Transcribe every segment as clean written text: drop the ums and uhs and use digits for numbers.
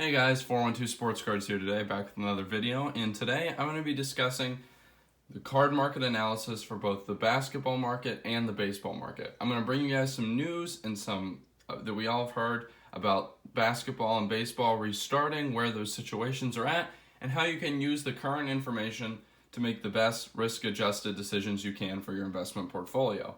Hey guys, 412 Sports Cards here today, back with another video, and today I'm going to be discussing the card market analysis for both the basketball market and the baseball market. I'm going to bring you guys some news and some that we all have heard about basketball and baseball restarting, where those situations are at, and how you can use the current information to make the best risk-adjusted decisions you can for your investment portfolio.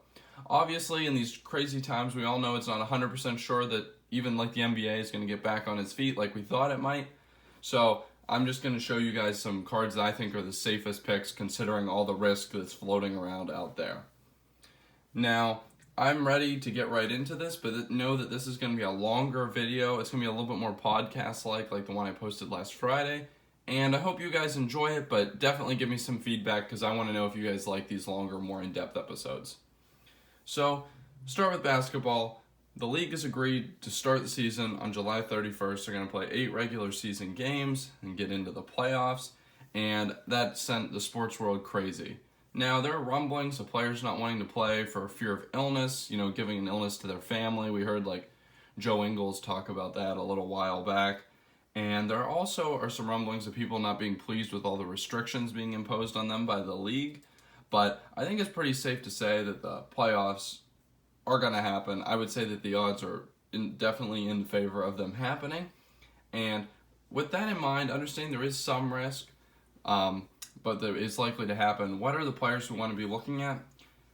Obviously, in these crazy times, we all know it's not 100% sure that even like the NBA is going to get back on its feet like we thought it might. So I'm just going to show you guys some cards that I think are the safest picks considering all the risk that's floating around out there. Now, I'm ready to get right into this, but know that this is going to be a longer video. It's going to be a little bit more podcast-like the one I posted last Friday. And I hope you guys enjoy it, but definitely give me some feedback because I want to know if you guys like these longer, more in-depth episodes. So, start with basketball. The league has agreed to start the season on July 31st. They're going to play 8 regular season games and get into the playoffs, and that sent the sports world crazy. Now, there are rumblings of players not wanting to play for fear of illness, giving an illness to their family. We heard Joe Ingles talk about that a little while back. And there also are some rumblings of people not being pleased with all the restrictions being imposed on them by the league. But I think it's pretty safe to say that the playoffs are going to happen. I would say that the odds are definitely in favor of them happening. And with that in mind, understanding there is some risk, but there is likely to happen. What are the players we want to be looking at?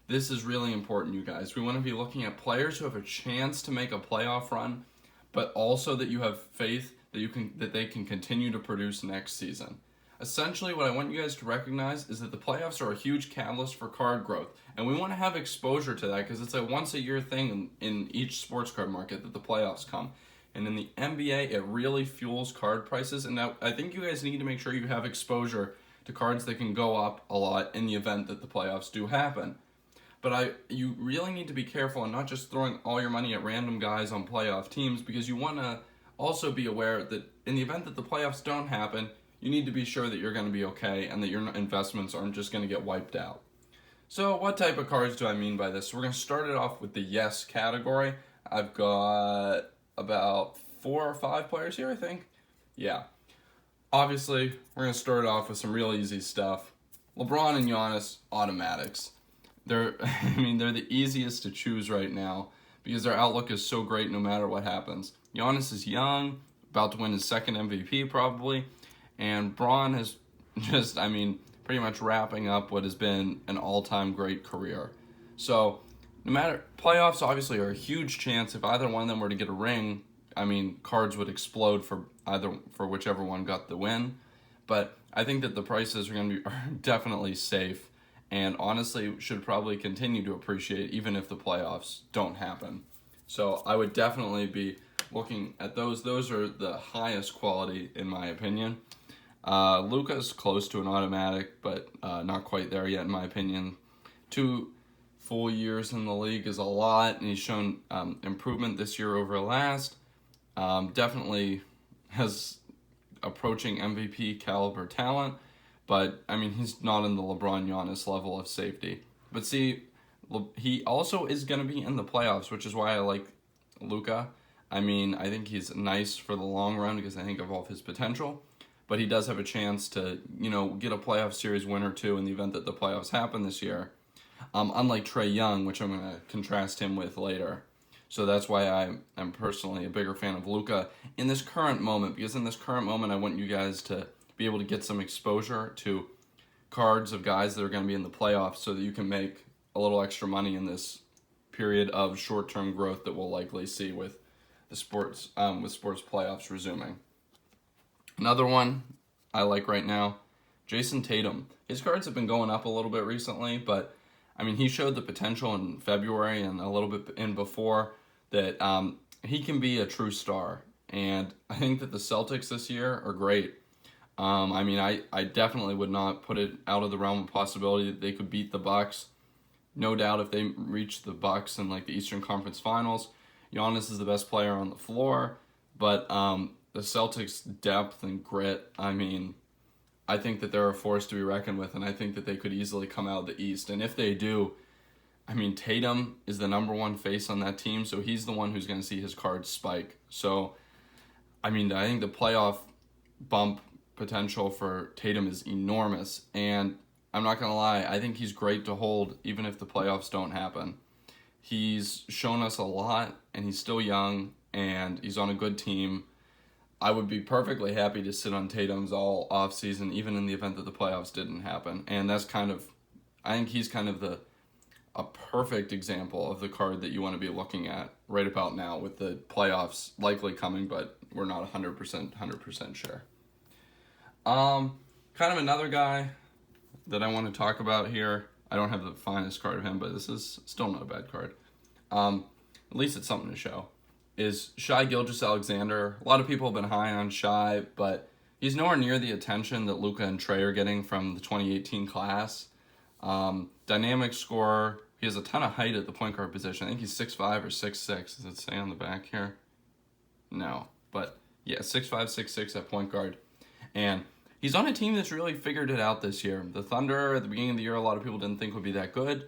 This is really important, you guys. We want to be looking at players who have a chance to make a playoff run, but also that you have faith that they can continue to produce next season. Essentially, what I want you guys to recognize is that the playoffs are a huge catalyst for card growth, and we want to have exposure to that because it's a once-a-year thing in each sports card market that the playoffs come. And in the NBA, it really fuels card prices, and now I think you guys need to make sure you have exposure to cards that can go up a lot in the event that the playoffs do happen. But you really need to be careful and not just throwing all your money at random guys on playoff teams, because you want to also be aware that in the event that the playoffs don't happen, you need to be sure that you're going to be okay and that your investments aren't just going to get wiped out. So what type of cards do I mean by this? We're going to start it off with the yes category. I've got about 4 or 5 players here, I think. Yeah. Obviously, we're going to start off with some real easy stuff. LeBron and Giannis, automatics. They're the easiest to choose right now because their outlook is so great no matter what happens. Giannis is young, about to win his second MVP probably. And Braun is just, pretty much wrapping up what has been an all-time great career. So, no matter, playoffs obviously are a huge chance. If either one of them were to get a ring, cards would explode for whichever one got the win. But I think that the prices are definitely safe, and honestly should probably continue to appreciate even if the playoffs don't happen. So I would definitely be looking at those. Those are the highest quality in my opinion. Luka's close to an automatic, but not quite there yet in my opinion. 2 full years in the league is a lot, and he's shown improvement this year over last. Definitely has approaching MVP caliber talent, but he's not in the LeBron Giannis level of safety. But see, he also is going to be in the playoffs, which is why I like Luka. I think he's nice for the long run because I think of all of his potential. But he does have a chance to, get a playoff series win or two in the event that the playoffs happen this year. Unlike Trae Young, which I'm going to contrast him with later. So that's why I'm personally a bigger fan of Luka in this current moment. Because in this current moment, I want you guys to be able to get some exposure to cards of guys that are going to be in the playoffs so that you can make a little extra money in this period of short-term growth that we'll likely see with the sports playoffs resuming. Another one I like right now, Jason Tatum. His cards have been going up a little bit recently, but he showed the potential in February and a little bit in before that he can be a true star. And I think that the Celtics this year are great. I definitely would not put it out of the realm of possibility that they could beat the Bucks. No doubt if they reach the Bucks in the Eastern Conference Finals, Giannis is the best player on the floor, but the Celtics' depth and grit, I think that they're a force to be reckoned with, and I think that they could easily come out of the East. And if they do, Tatum is the number 1 face on that team, so he's the one who's going to see his cards spike. So I mean, I think the playoff bump potential for Tatum is enormous, and I'm not going to lie, I think he's great to hold even if the playoffs don't happen. He's shown us a lot, and he's still young, and he's on a good team. I would be perfectly happy to sit on Tatum's all offseason, even in the event that the playoffs didn't happen. And that's I think he's kind of a perfect example of the card that you want to be looking at right about now, with the playoffs likely coming, but we're not 100% sure. Kind of another guy that I want to talk about here. I don't have the finest card of him, but this is still not a bad card. At least it's something to show. Is Shai Gilgeous-Alexander. A lot of people have been high on Shai, but he's nowhere near the attention that Luka and Trae are getting from the 2018 class. Dynamic scorer. He has a ton of height at the point guard position. I think he's 6'5" or 6'6". Does it say on the back here? No. But yeah, 6'5", 6'6" at point guard. And he's on a team that's really figured it out this year. The Thunder, at the beginning of the year, a lot of people didn't think would be that good.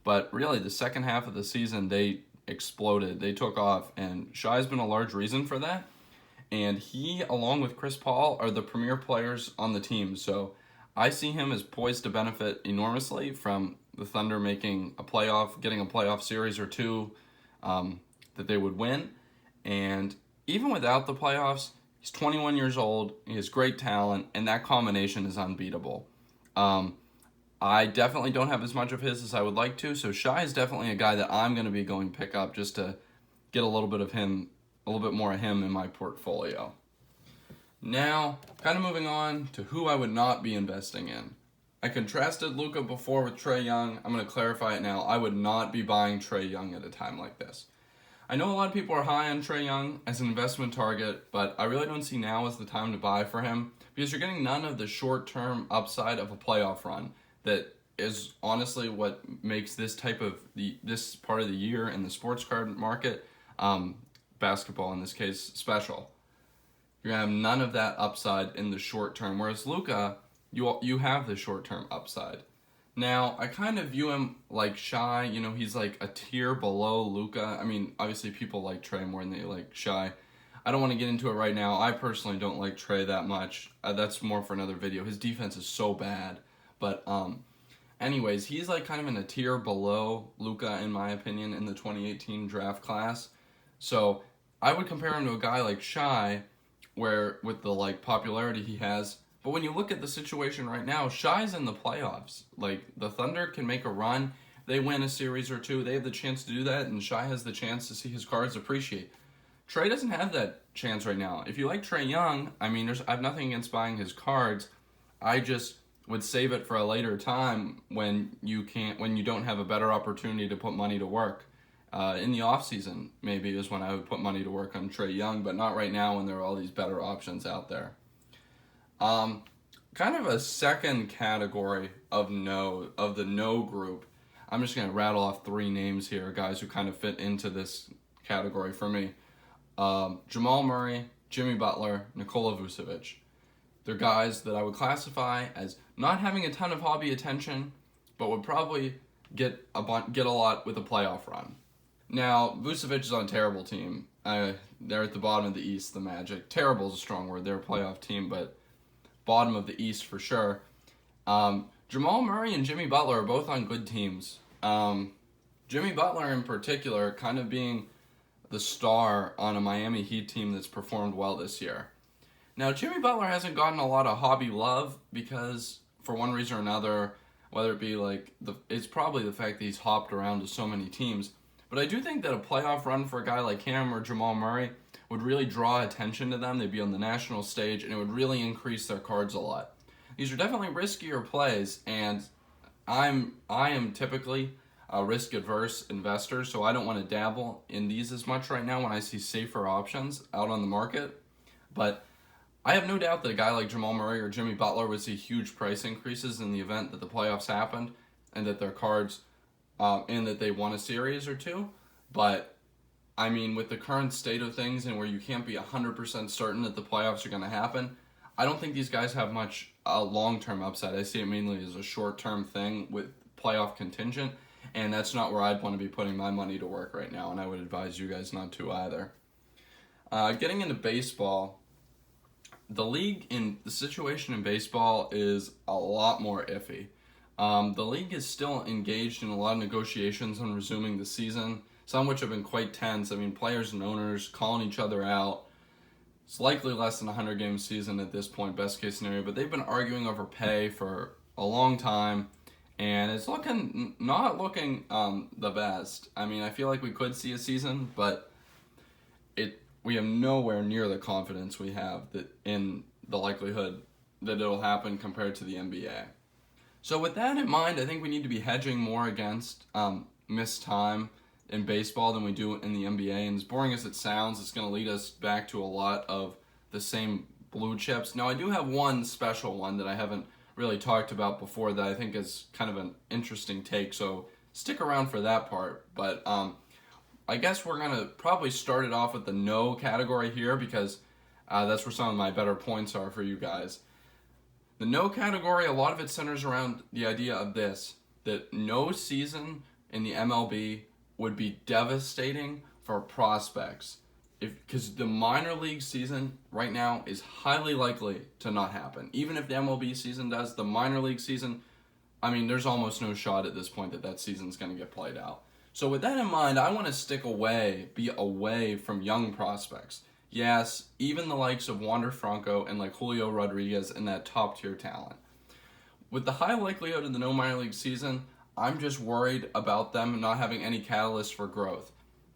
But really, the second half of the season, they exploded. They took off, and Shai's been a large reason for that. And he, along with Chris Paul, are the premier players on the team. So I see him as poised to benefit enormously from the Thunder getting a playoff series or two that they would win. And even without the playoffs, he's 21 years old, he has great talent, and that combination is unbeatable. I definitely don't have as much of his as I would like to, so Shai is definitely a guy that I'm going to be going pick up just to get a little bit more of him in my portfolio. Now, kind of moving on to who I would not be investing in. I contrasted Luka before with Trae Young. I'm going to clarify it now. I would not be buying Trae Young at a time like this. I know a lot of people are high on Trae Young as an investment target, but I really don't see now as the time to buy for him because you're getting none of the short-term upside of a playoff run. That is honestly what makes this part of the year in the sports card market, basketball in this case, special. You're going to have none of that upside in the short term, whereas Luka, you have the short term upside. Now, I kind of view him like Shai. He's like a tier below Luka. I mean, obviously people like Trae more than they like Shai. I don't want to get into it right now. I personally don't like Trae that much. That's more for another video. His defense is so bad. But anyways, he's like kind of in a tier below Luka, in my opinion, in the 2018 draft class. So I would compare him to a guy like Shai, where with the like popularity he has. But when you look at the situation right now, Shai's in the playoffs. Like, the Thunder can make a run. They win a series or two. They have the chance to do that, and Shai has the chance to see his cards appreciate. Trae doesn't have that chance right now. If you like Trae Young, I mean, I have nothing against buying his cards. I just would save it for a later time when you don't have a better opportunity to put money to work. In the off season, maybe is when I would put money to work on Trae Young, but not right now when there are all these better options out there. Kind of a second category of the no group. I'm just gonna rattle off three names here, guys who kind of fit into this category for me. Jamal Murray, Jimmy Butler, Nikola Vucevic. They're guys that I would classify as not having a ton of hobby attention, but would probably get a lot with a playoff run. Now, Vucevic is on a terrible team. They're at the bottom of the East, the Magic. Terrible is a strong word. They're a playoff team, but bottom of the East for sure. Jamal Murray and Jimmy Butler are both on good teams. Jimmy Butler in particular kind of being the star on a Miami Heat team that's performed well this year. Now, Jimmy Butler hasn't gotten a lot of hobby love because, for one reason or another, whether it be it's probably the fact that he's hopped around to so many teams. But I do think that a playoff run for a guy like him or Jamal Murray would really draw attention to them. They'd be on the national stage, and it would really increase their cards a lot. These are definitely riskier plays, and I am typically a risk-adverse investor, so I don't want to dabble in these as much right now when I see safer options out on the market. But I have no doubt that a guy like Jamal Murray or Jimmy Butler would see huge price increases in the event that the playoffs happened and that their cards, and that they won a series or two. But, I mean, with the current state of things and where you can't be 100% certain that the playoffs are going to happen, I don't think these guys have much long-term upside. I see it mainly as a short-term thing with playoff contingent, and that's not where I'd want to be putting my money to work right now, and I would advise you guys not to either. Getting into baseball, the situation in baseball is a lot more iffy. The league is still engaged in a lot of negotiations on resuming the season, some of which have been quite tense. I mean, players and owners calling each other out. It's likely less than a 100-game season at this point, best case scenario, but they've been arguing over pay for a long time, and it's not looking the best. I mean, I feel like we could see a season, but we have nowhere near the confidence we have that in the likelihood that it'll happen compared to the NBA. So with that in mind, I think we need to be hedging more against missed time in baseball than we do in the NBA. And as boring as it sounds, it's going to lead us back to a lot of the same blue chips. Now, I do have one special one that I haven't really talked about before that I think is kind of an interesting take. So stick around for that part. But I guess we're going to probably start it off with the no category here because that's where some of my better points are for you guys. The no category, a lot of it centers around the idea of this, that no season in the MLB would be devastating for prospects. Because the minor league season right now is highly likely to not happen. Even if the MLB season does, the minor league season, I mean, there's almost no shot at this point that season's going to get played out. So with that in mind, I want to be away from young prospects. Yes, even the likes of Wander Franco and like Julio Rodriguez and that top tier talent. With the high likelihood of the no minor league season, I'm just worried about them not having any catalyst for growth.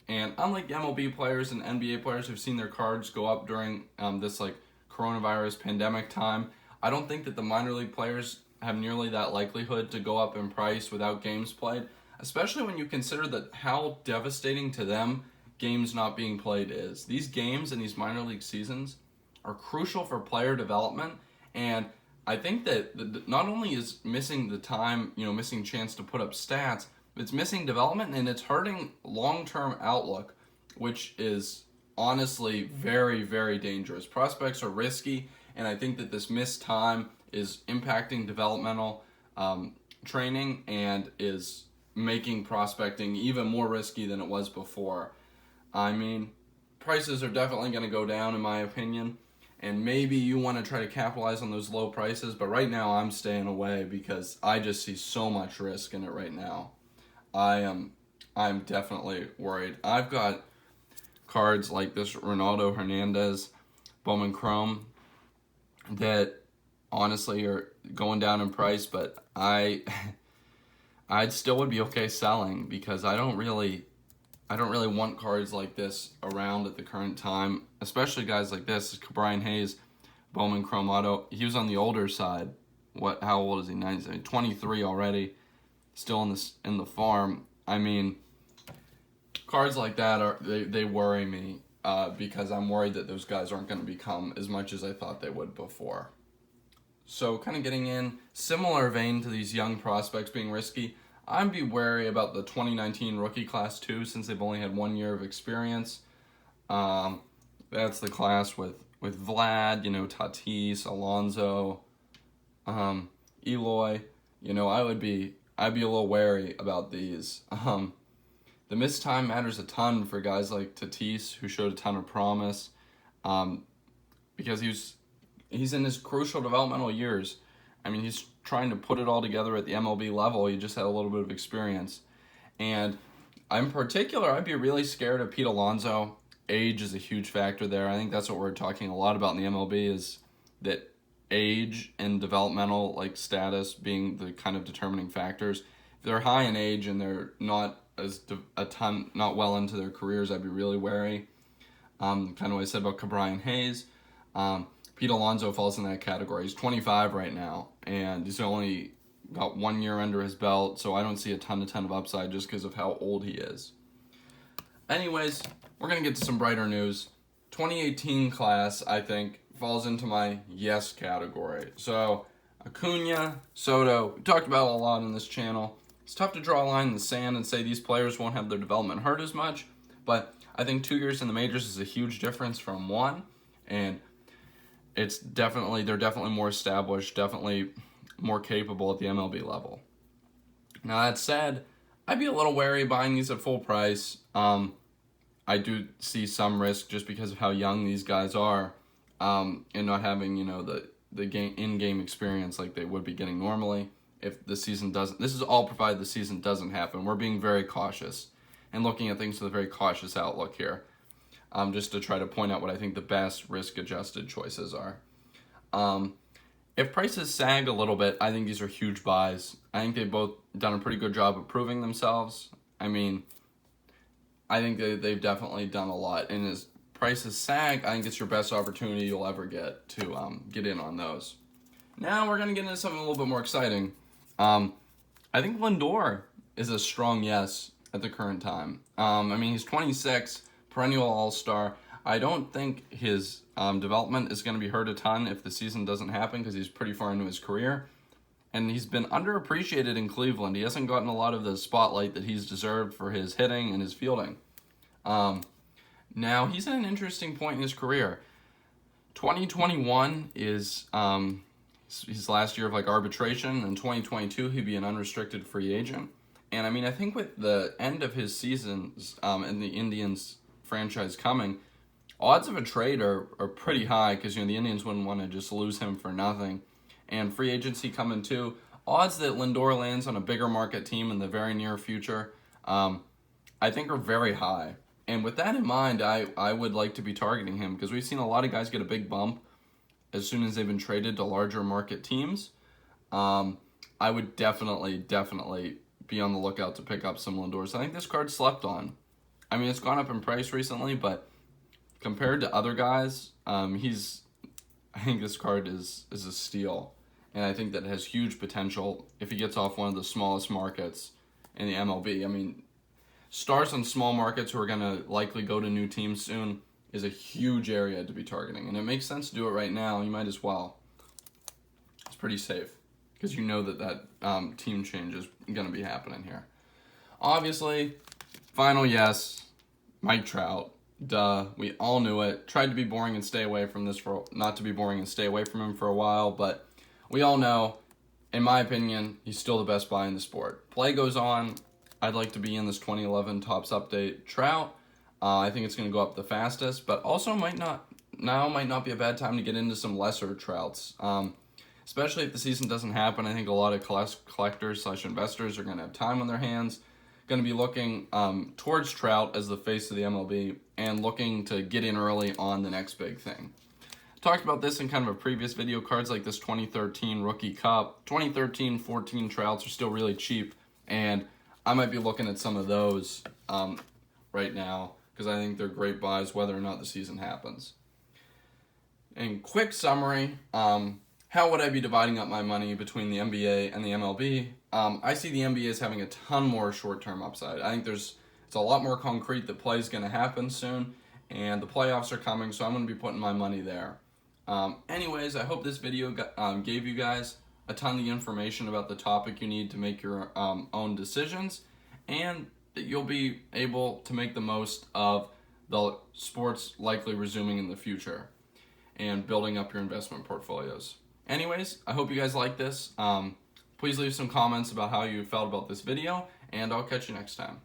And unlike MLB players and NBA players who've seen their cards go up during this like coronavirus pandemic time, I don't think that the minor league players have nearly that likelihood to go up in price without games played, especially when you consider that how devastating to them games not being played is. These games and these minor league seasons are crucial for player development, and I think that not only is missing the time, missing chance to put up stats, it's missing development and it's hurting long-term outlook, which is honestly very, very dangerous. Prospects are risky, and I think that this missed time is impacting developmental training and is making prospecting even more risky than it was before. I mean, prices are definitely going to go down in my opinion, and maybe you want to try to capitalize on those low prices, but right now I'm staying away because I just see so much risk in it right now. I'm definitely worried. I've got cards like this Ronaldo Hernandez Bowman Chrome that honestly are going down in price, but I still would be okay selling because I don't really want cards like this around at the current time, especially guys like this. Brian Hayes, Bowman Chrome Auto. He was on the older side. How old is he? 23 already. Still in the farm. I mean, cards like that they worry me because I'm worried that those guys aren't going to become as much as I thought they would before. So kind of getting in similar vein to these young prospects being risky, I'd be wary about the 2019 rookie class too, since they've only had 1 year of experience. That's the class with Vlad, Tatis, Alonso, Eloy. I'd be a little wary about these. The missed time matters a ton for guys like Tatis, who showed a ton of promise, because he's in his crucial developmental years. I mean, he's trying to put it all together at the MLB level. He just had a little bit of experience. And in particular, I'd be really scared of Pete Alonso. Age is a huge factor there. I think that's what we're talking a lot about in the MLB, is that age and developmental status being the kind of determining factors. If they're high in age and they're not not well into their careers, I'd be really wary. Kind of what I said about Brian Hayes. Pete Alonso falls in that category. He's 25 right now, and he's only got 1 year under his belt, so I don't see a ton of upside just because of how old he is. Anyways, we're going to get to some brighter news. 2018 class, I think, falls into my yes category. So, Acuna, Soto, we talked about a lot on this channel. It's tough to draw a line in the sand and say these players won't have their development hurt as much, but I think 2 years in the majors is a huge difference from 1, and they're definitely more established, definitely more capable at the MLB level. Now that said, I'd be a little wary buying these at full price. I do see some risk just because of how young these guys are, and not having, the in-game experience like they would be getting normally if the season doesn't. This is all provided the season doesn't happen. We're being very cautious and looking at things with a very cautious outlook here, just to try to point out what I think the best risk-adjusted choices are. If prices sag a little bit, I think these are huge buys. I think they've both done a pretty good job of proving themselves. I mean, I think they've definitely done a lot. And as prices sag, I think it's your best opportunity you'll ever get to get in on those. Now we're going to get into something a little bit more exciting. I think Lindor is a strong yes at the current time. I mean, he's 26, perennial all-star. I don't think his development is going to be hurt a ton if the season doesn't happen because he's pretty far into his career. And he's been underappreciated in Cleveland. He hasn't gotten a lot of the spotlight that he's deserved for his hitting and his fielding. Now, he's at an interesting point in his career. 2021 is his last year of arbitration. In 2022, he'd be an unrestricted free agent. And I mean, I think with the end of his seasons and the Indians franchise coming, odds of a trade are pretty high because, the Indians wouldn't want to just lose him for nothing. And free agency coming too. Odds that Lindor lands on a bigger market team in the very near future, I think are very high. And with that in mind, I would like to be targeting him because we've seen a lot of guys get a big bump as soon as they've been traded to larger market teams. I would definitely be on the lookout to pick up some Lindors. I think this card's slept on. I mean, it's gone up in price recently, but compared to other guys, I think this card is a steal. And I think that it has huge potential if he gets off one of the smallest markets in the MLB. I mean, stars on small markets who are going to likely go to new teams soon is a huge area to be targeting. And it makes sense to do it right now. You might as well. It's pretty safe because that team change is going to be happening here. Obviously, final yes, Mike Trout. Duh, we all knew it. Tried to be boring and stay away from this not to be boring and stay away from him for a while, but we all know, in my opinion, he's still the best buy in the sport. Play goes on. I'd like to be in this 2011 Topps Update Trout. I think it's going to go up the fastest, but also might not be a bad time to get into some lesser Trouts. Especially if the season doesn't happen. I think a lot of collectors/investors are going to have time on their hands, going to be looking towards Trout as the face of the MLB and looking to get in early on the next big thing. I talked about this in kind of a previous video. Cards like this 2013 Rookie Cup, 2013-14 Trouts are still really cheap, and I might be looking at some of those right now because I think they're great buys whether or not the season happens. In quick summary, how would I be dividing up my money between the NBA and the MLB? I see the NBA as having a ton more short-term upside. I think it's a lot more concrete that play is going to happen soon, and the playoffs are coming, so I'm going to be putting my money there. Anyways, I hope this video gave you guys a ton of the information about the topic you need to make your own decisions, and that you'll be able to make the most of the sports likely resuming in the future and building up your investment portfolios. Anyways, I hope you guys like this. Please leave some comments about how you felt about this video, and I'll catch you next time.